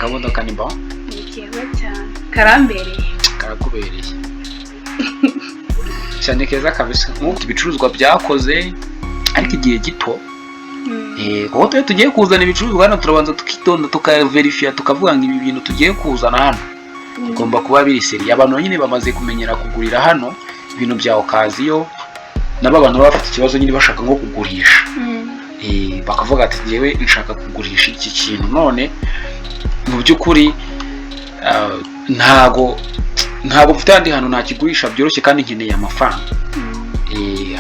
kamodoka ni bo ni keza cyane karambereye karakubereye cyane keza kabisa nk'uko ibicuruzwa byakoze ariko igihe gito kuko tugiye kuzana ibicuruzwa hano turabanza tukitonda tukaverifya tukavuga ngo ibi bintu tugiye kuzana hano bigomba kuba biri seri. Abantu nyine bamaze kumenyera kugurira hano ibintu bya okaziyo nabo abantu bafite ikibazo nyine bashaka nko kugurisha bakavuga ati ngewe nshaka kugurisha iki kintu none mu by'ukuri ntago mfite andi hantu nakigurisha byoroshye kandi nkeneye amafaranga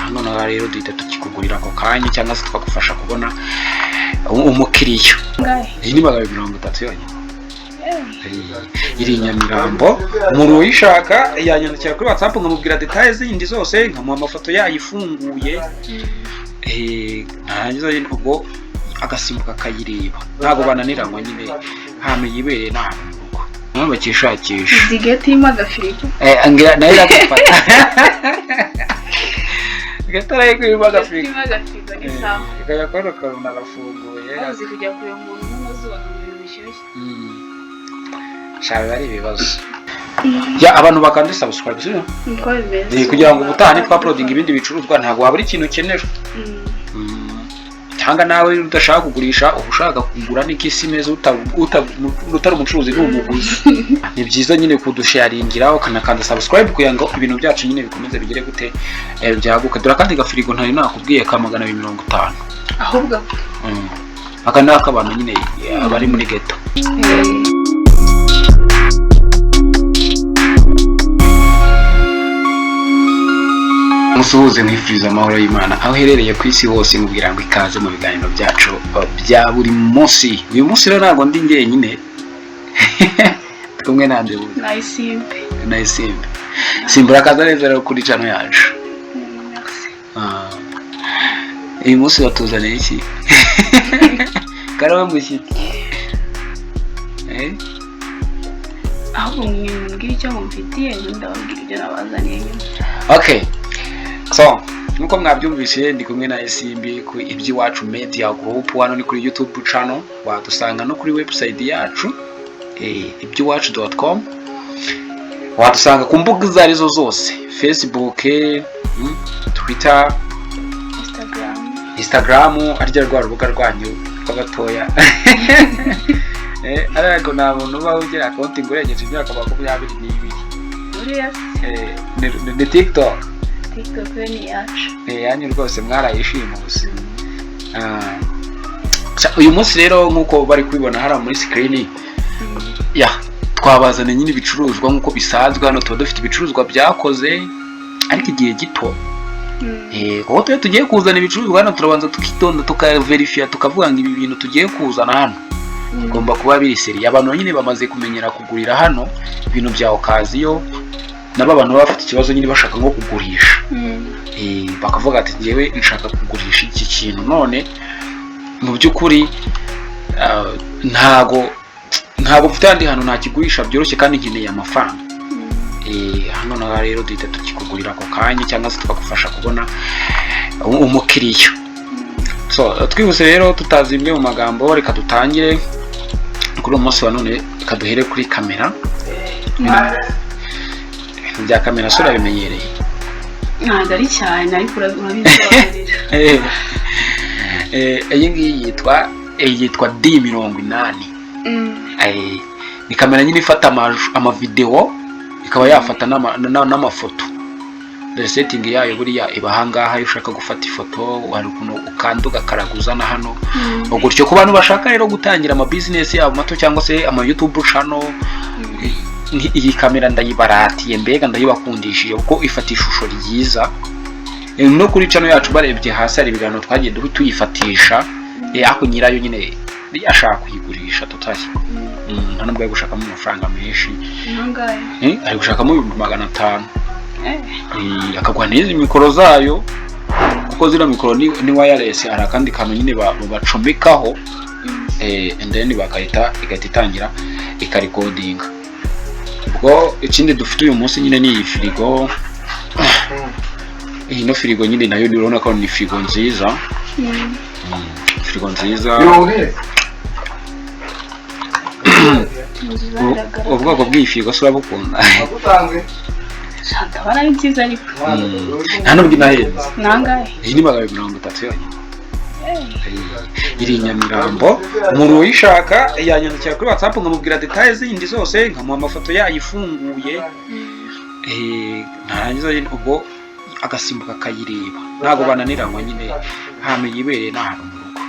hano na rero duhita tukikugurira ako kanya cyangwa se twagufasha kubona umukiriya. Iyi ni 230 yonyine iri Nyamirambo. Umuntu uyishaka yanyandikira kuri WhatsApp nkamubwira details zindi zose nkamuha amafoto yayifunguye ntarangiza ubwo agasimbuka kayireba ntago bananiranywa nyine hano yibereye n'ahantu uko bakishakisha zigeti magafirigo angira nayo iragufata gataraye kuri magafirigo ni sawa ikaya kwaro karuna rafunguye azi kujya kure umuntu n'umuzuba bishyushye shabe ari ibibazo ya abantu bakande subscribe sino niko bimeze kugira ngo ubutaha ni uploading ibindi bicuruzwa ntago wabura ikintu ukenera cyangwa nawe udashaka kugurisha ushaka kugura n'ikisi meza utari umucuruzi n'umuguzi ni byiza nyine kudusharingira ukanakanda subscribe kugira ngo ibintu byacu nyine bikomeze bigere gute byaguka. Dura kandi gafirigo ntari nakubwiye ka 250 ahubwo aka ni akabantu nyine abari muri ghetto. Musuhuze mwifuriza amahoro y'Imana aho herereye ku isi hose mubwira ngo ikaze mu biganiro byacu bya buri munsi. Uyu munsi rero ntago ndi njyenyine kumwe nande buze Nayisimbe simbura kaza neza rero kuri channel yacu. Uyu munsi batuzaniye iki karawe mushyitsi ahubwo mwibwira icyo mufitiye ndababwira ibyo nabazaniye. Okay, so nuko mwabyumvise ndi kumwe na Isimbi ku iby'iwacu media group. Hano ni kuri YouTube channel, wadusanga no kuri website yacu ibyiwacu.com. wadusanga ku mbuga zarizo zose Facebook, Twitter, Instagram arya rwa rubuga rwanyu rw'abatoya ariko nta muntu uba ugira account ngurengeje imyaka 22 ni TikTok ni yacu yanyu rwose mwarayishimuse. Uyu munsi rero nkuko bari kubibona hara muri screen twabazane nyine ibicuruzwa nkuko bisanzwe. Hano tuba dufite ibicuruzwa byakoze ariko igihe gito kuko tugiye kuzana ibicuruzwa hano turabanza tukitonda tukaverifya tukavuga ngo ibi bintu tugiye kuzana hano bigomba kuba biri seri. Abantu nyine bamaze kumenyera kugurira hano ibintu bya okaziyo nabo abantu bafite ikibazo nyine bashaka nko kugurisha bakavuga ati ngewe nshaka kugurisha iki kintu none mu by'ukuri ntago mfite andi hantu nakigurisha byoroshye kandi nkeneye amafaranga hano na rero duhita tukikugurira ako kanya cyangwa se twagufasha kubona umukiriya. So twihuse rero tutazimbye mu magambo reka dutangire kuri umunsi wa none. Reka duhere kuri kamera. Bya kamera sura bimenyereye ntabwo ari cyane ariko urabisobanurira. Iyi ngiyi yitwa D80. Ni kamera nyine ifata amavideo ikaba yafata n'amafoto. The setting yayo buriya iba hangaha iyo ushaka gufata ifoto wari kuno ukanduga karaguza na hano gutyo ku bantu bashaka rero gutangira ama business yabo mato cyangwa se ama YouTube channel. Iyi kamera ndayibaratiye mbega ndayibakundishije kuko ifata ishusho ryiza. No kuri channel yacu barebye hasi ari ibiganiro twagiye tuyifatisha ako nyirayo nyine ashaka kuyigurisha tutashye ntanubwo gushakamo amafaranga menshi ari gushakamo 500 akagwa n'izi mikoro zayo kuko zira mikoro ni wireless. Hari akandi kantu nyine bacomekaho and then igahita itangira ikarecording. Ubwo ikindi dufite uyu munsi nyine ni iyi firigo. Ino firigo nyine nayo urabona ko ni firigo nziza. Firigo nziza ubwoko bw'ifigo se urabukunda? ndabona ari byiza ariko nta nubwo inahenze. nangahe iyi ni 230 yonyine. iri i Nyamirambo. umuntu uyishaka yanyandikira kuri WhatsApp nkamubwira details zindi zose, nkamuha amafoto yayifunguye, narangiza ubwo agasimbuka akayireba, ntabwo bananiranywa nyine, hano yibereye n'ahantu mu rugo.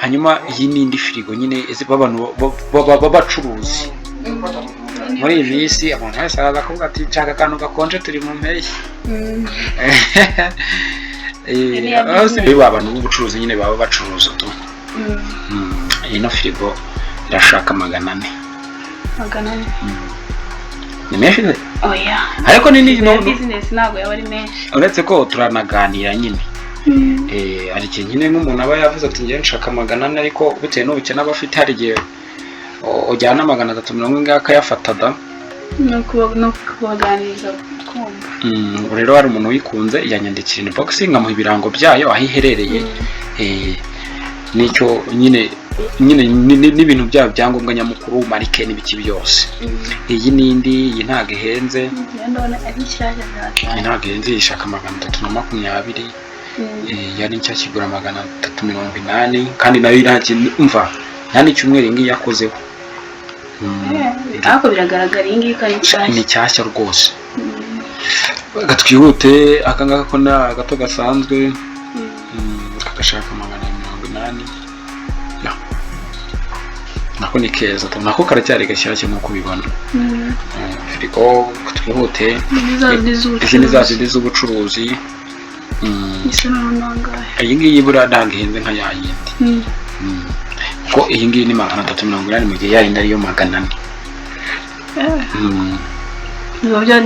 hanyuma iyi ni indi firigo nyine abantu b'abacuruzi muri iyi minsi. abantu wese araza kuvuga ati nshaka akantu gakonje, turi mu mpeshyi. abantu b'ubucuruzi nyine baba bacuruza tu. ino firigo irashaka 400. ni menshi se? oya ariko ni business ntabwo yaba ari menshi, uretse ko turanaganira nyine. hari igihe nyine nk'umuntu aba yavuze ati ngiye nshaka 400, ariko bitewe n'ubukene aba afite, hari igihe ujyana 340 akayafata da. no kubaganiriza kumva. rero hari umuntu wikunze yanyandikira inbox nkamuha ibirango byayo aho iherereye, nicyo nyine n'ibintu byabo byangombwa nyamukuru, marike n'ibiki byose. iyi n'indi, iyi ntabwo ihenze, iyi ntabwo ihenze, ishaka 320. yari nshya kigura 380, kandi nayo umva nta n'icyumweru ngiye yakozeho. ariko biragaragara iyi ngiyi kandi ni cyashya rwose. gatwihute akangaka ko na gato gasanzwe, kagashaka 480. nako ni keza, nako karacyari gashyashya nk'uko ubibona. firigo twihute, izi ni za zindi z'ubucuruzi. iyi ngiyi buriya ntabwo ihenze nka ya yindi, kuko iyi ngiyi ni 380 mu gihe ya yindi ariyo 400.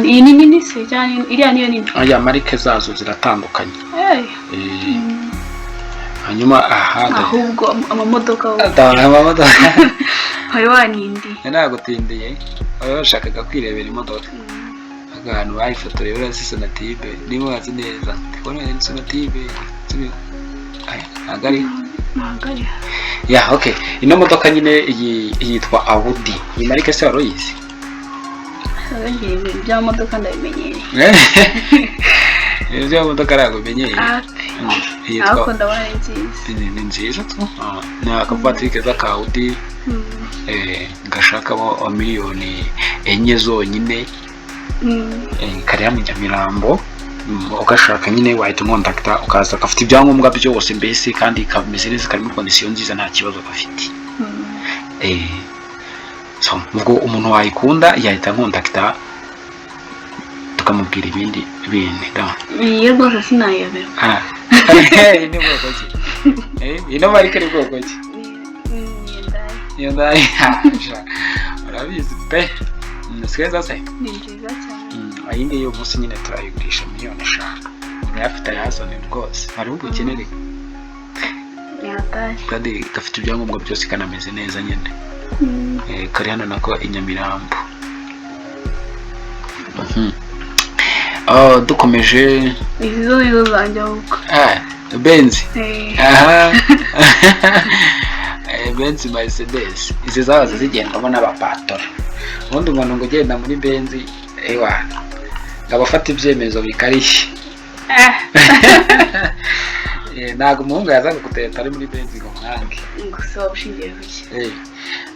iyi ni nini se cyane? iriya niyo nini? aya marike zazo ziratandukanye. hanyuma ahubwo amamodoka wari wanindi nagutindiye, wari washakaga kwirebera imodoka. ahantu bayifotoreye buriya si Sonatube, niba wazi neza ndikubona ni Sonatube. okay. ino modoka nyine yitwa Audi. iyi marike se wari uyizi? by'amamodoka ndabimenyereye. by'amamodoka ntabwo umenyereye? ariko ndabona ari nziza. ni nziza tu. ni akavatiri keza ka Audi, gashakamo miliyoni 4 zonyine. kariya mu Nyamirambo. ugashaka nyine wahita umontakita ukaza, gafite ibyangombwa byose mbese, kandi kameze neza, kari muri kondisiyo nziza, nta kibazo gafite. ubwo umuntu wayikunda yahita nkontakita tukamubwira ibindi bintu. iyo rwose sinayoberwa. ni bwoko ki? ino marike ni bwoko ki? Hyundai. urabizi pe. sikeza se? ni nziza cyane. iyi ngiyi uyu munsi nyine turayigurisha 5,000,000. urayafite ayazane rwose, hari ubwo ukenere. kandi gafite ibyangombwa byose, kanameze neza nyine. kari hano nako i Nyamirambo. dukomeje, izi zo zanjye ahubwo Benz. Benz Mercedes, izi zaza zigendamo n'abapatora. ubundi umuntu ngo ugenda muri Benz ngaba afata ibyemezo bikarishye. ntabwo umuhungu yazaga guteta ari muri Benz ngo mwange. gusa wabushingiye kuki?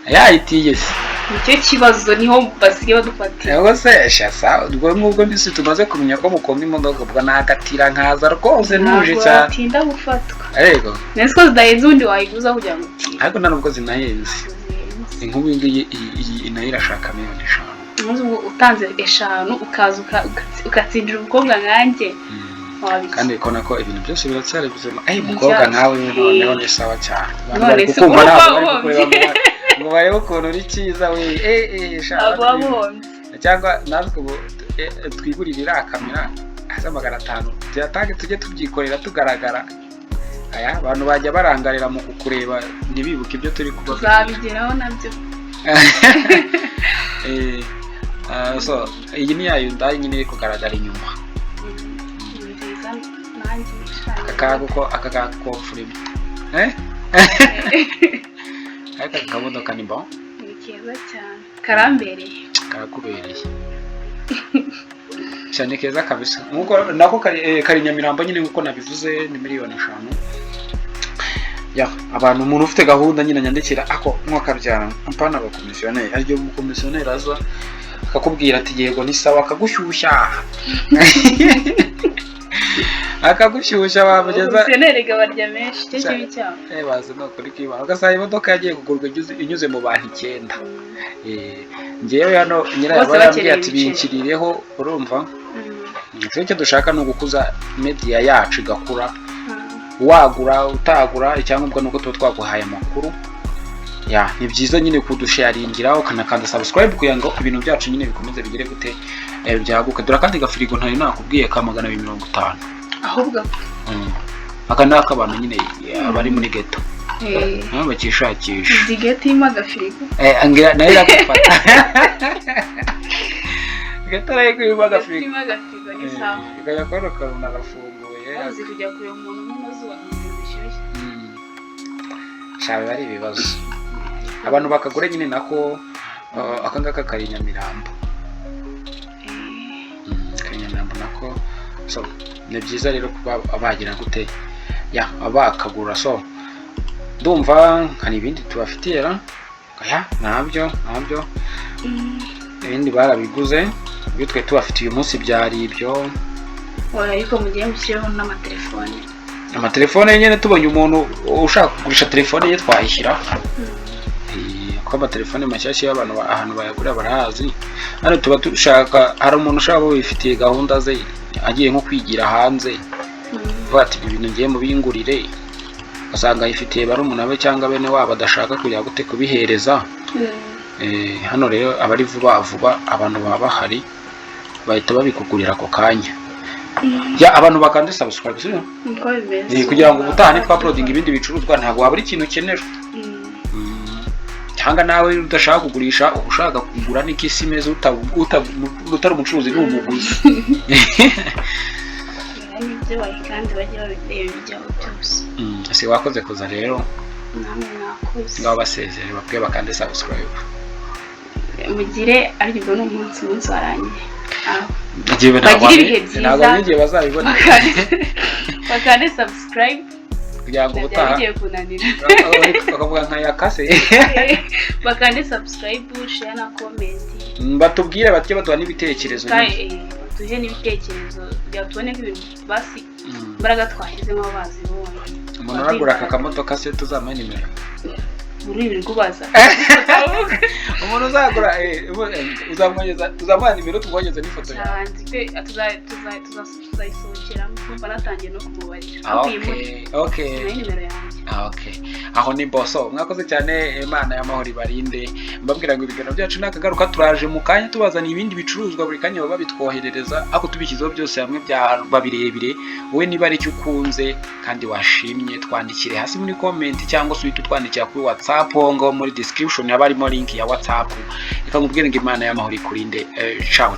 yayitiye se. nicyo kibazo, niho basigaye badufatira. Ego se shasa, ubwo ngubwo mbese tumaze kumenya ko mukunda imodoka, ubwo nagatira nkaza rwose ntuje cyane. ntabwo watinda gufatwa. Yego. nese ko zidahenze undi wayiguza kugira ngo utire. ariko nta nubwo zinahenze. inkubu ngiyi nayo irashaka 5,000,000. ubwo utanze 5 ukaza ugatsindira umukobwa nkanjye. kandi ko nako ibintu byose biracyari bizima. umukobwa nawe noneho ni sawa cyane. none se ngo barebe ukuntu uri cyiza we. cyangwa natwe ubu twigurire iriya kamera hasi 500 tuyatange tujye tubyikorera tugaragara. abantu bajya barangarira mu kukureba ntibibuke ibyo turi kuba. tuzabigeraho nabyo. iyi ni ya Hyundai nyine iri kugaragara inyuma. aka kago ko furimo. aka kamodoka ni bon ni keza cyane karambereye karakubereye cyane keza kabisa nkuko nako kari Nyamirambo nyine nkuko nabivuze ni miliyoni 5 ya abantu umuntu ufite gahunda nyine nyandikira ako mwakabyara mpana ba komisiyoneri aryo mu komisiyoneri aza akakubwira ati yego ni sawa akagushyushya akagushyushya wabugeza komisiyoneri gabarya menshi cyo kibi cyane bazi no kuri kiba ugasanga imodoka yagiye kugurwa inyuze mu bantu 9 ngewe hano nyirababwiye ati binkirireho urumva icyo dushaka no gukuza media yacu igakura wagura utagura icyangombwa nuko tuba twaguhaye amakuru ya ni byiza nyine kudusharingira ukanakanda subscribe kugira ngo ibintu byacu nyine bikomeze bigere gute byaguka dura kandi gafirigo ntari nakubwiye ka 250 ahubwo aka naka abantu nyine abari muri ghetto bakishakisha izi ghetto ima gafirigo angira nayo iragufata ghetto nayo irimo gafirigo ni sawa igakora karuna gafunguye azi kujya kure umuntu n'amazuba bishyushye shabe bari ibibazo abantu bakagura nyine nako akangaka kari Nyamirambo Nyamirambo nako so ni byiza rero kuba abagira gute ya abakagura so ndumva kandi ibindi tubafitiye ya nabyo ibindi barabiguze bitwe tubafitiye uyu munsi byari ibyo ariko mugiye mushyiraho n'amatelefone amatelefone nyine tubonye umuntu ushaka kugurisha telefone ye twayishyira ko amatelefone mashyashya y'abantu ahantu bayagura barahazi hano tuba dushaka hari umuntu ushaka bifitiye gahunda ze agiye nko kwigira hanze bati ibintu ngiye mu bingurire asanga yifitiye bari umuntu abe cyangwa bene wabo adashaka kujya gute kubihereza hano rero abari vuba abantu baba bahari bahita babikugurira ako kanya ya abantu bakande subscribe kugira ngo ubutaha nitwa uploading ibindi bicuruzwa ntabwo wabura ikintu ukenera cyangwa nawe udashaka kugurisha ushaka kugura n'ikisi meza utari umucuruzi n'umuguzi n'ibyo kandi bajya babiteye ibijyaho byose ese wakoze kuza rero namwe nakoze ngabo basezere babwiye bakande subscribe mugire ariko n'umunsi warangiye bagira ibihe byiza ntabwo ngiye bazabibona bakande subscribe kugira ngo ubutaha bakavuga nka yakase bakande subscribe share na comment batubwire batye baduha n'ibitekerezo tuje n'ibitekerezo kugira tubone ko ibintu basi imbaraga twahizemo bazibonye umuntu aragura aka kamodoka se tuzamaye nimero muri kubaza umuntu uzagura tuzamuha nimero tugongeze n'ifoto yawe tuzayisohokera kumva natangiye no kumubarira okay aho ni boso mwakoze cyane Imana y'amahoro ibarinde mbabwira ngo ibigano byacu nakagaruka turaje mu kanya tubazana ibindi bicuruzwa buri kanya baba bitwoherereza ako tubikizeho byose hamwe bya babirebire wowe niba ari cyo ukunze kandi washimye twandikire hasi muri comment cyangwa se twandikira kuri WhatsApp ngo muri description haba harimo link ya WhatsApp reka nkubwire ngo Imana y'amahoro ikurinde ciao